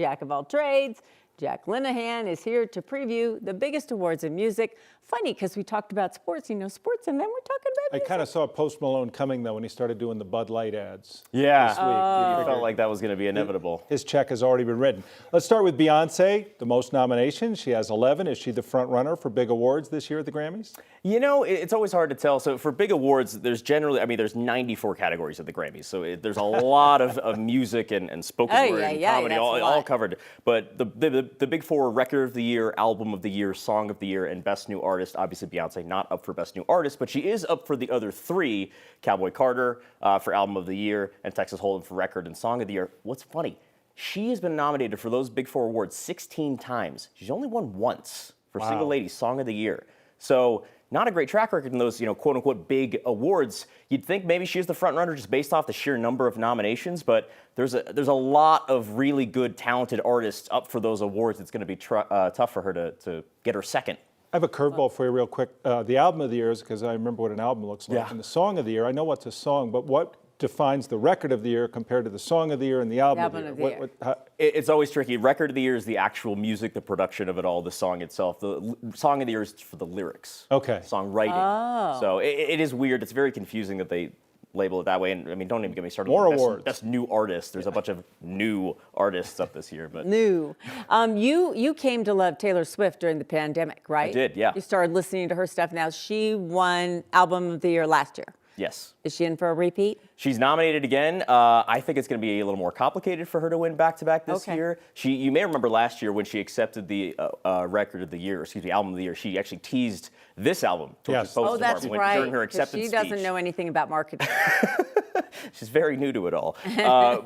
Jack of all trades, Jack Linnehan is here to preview the biggest awards in music. Funny, because we talked about sports, sports, and then we're talking about music. I kind of saw Post Malone coming, though, when he started doing the Bud Light ads. Yeah, this week. You felt like that was going to be inevitable. His check has already been written. Let's start with Beyonce, the most nominations. She has 11. Is she the front runner for big awards this year at the Grammys? You know, it's always hard to tell. So for big awards, there's generally, there's 94 categories at the Grammys. So there's a lot of music and spoken word and comedy all covered. But the big four: Record of the Year, Album of the Year, Song of the Year, and Best New Artist. Obviously, Beyonce not up for Best New Artist, but she is up for the other three: Cowboy Carter for Album of the Year, and Texas Hold'em for Record and Song of the Year. What's funny, she has been nominated for those big four awards 16 times. She's only won once for Single Ladies Song of the Year. So not a great track record in those, quote unquote big awards. You'd think maybe she is the front runner just based off the sheer number of nominations, but there's a lot of really good, talented artists up for those awards. It's going to be tough for her to get her second. I have a curveball for you real quick. The album of the year is because I remember what an album looks like. Yeah. And the song of the year, I know what's a song, but what defines the record of the year compared to the song of the year and the album of the year? It's always tricky. Record of the year is the actual music, the production of it all, the song itself. The song of the year is for the lyrics. Okay. Songwriting. Oh. So it is weird. It's very confusing that they label it that way. And don't even get me started. More on awards. Best new artist. There's a bunch of new artists up this year. But new. You came to love Taylor Swift during the pandemic, right? I did, yeah. You started listening to her stuff. Now she won Album of the Year last year. Yes. Is she in for a repeat? She's nominated again. I think it's going to be a little more complicated for her to win back-to-back this year. You may remember last year when she accepted the Album of the Year, she actually teased this album. Yes. Oh, that's right. During her acceptance speech. She doesn't know anything about marketing. She's very new to it all.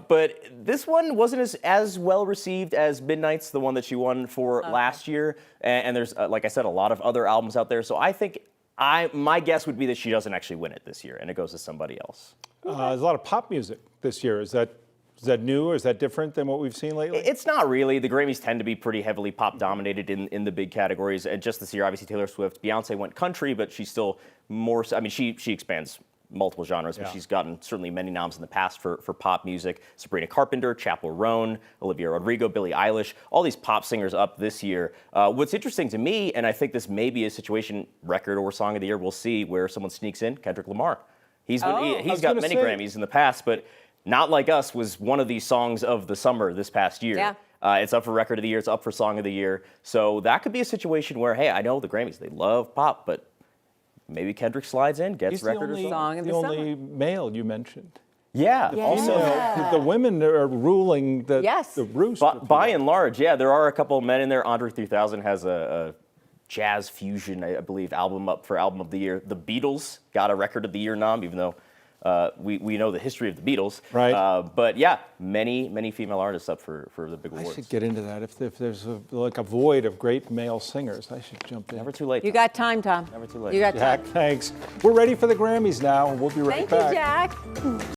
But this one wasn't as well received as Midnight's, the one that she won for last year. And there's, like I said, a lot of other albums out there. So I think my guess would be that she doesn't actually win it this year, and it goes to somebody else. There's a lot of pop music this year. Is that new, or is that different than what we've seen lately? It's not really. The Grammys tend to be pretty heavily pop dominated in the big categories. And just this year, obviously Taylor Swift, Beyonce went country, but she's still more. She expands multiple genres, but she's gotten certainly many noms in the past for pop music. Sabrina Carpenter, Chappell Roan, Olivia Rodrigo, Billie Eilish, all these pop singers up this year. What's interesting to me, and I think this may be a situation, record or song of the year, we'll see where someone sneaks in, Kendrick Lamar. He's got many Grammys in the past, but Not Like Us was one of these songs of the summer this past year. Yeah. It's up for Record of the Year, it's up for Song of the Year. So that could be a situation where, hey, I know the Grammys, they love pop, but maybe Kendrick slides in, gets record or song of the summer. The only male you mentioned. Yeah. Also, the women are ruling the roost. By and large, yeah, there are a couple of men in there. Andre 3000 has a jazz fusion, I believe, album up for Album of the Year. The Beatles got a Record of the Year nom, even though we know the history of the Beatles. Right. But yeah, many female artists up for the big awards. I should get into that. If there's a void of great male singers, I should jump in. Never too late. You got time, Tom. Never too late. You got time. Jack, thanks. We're ready for the Grammys now, and we'll be right back. Thank you, Jack.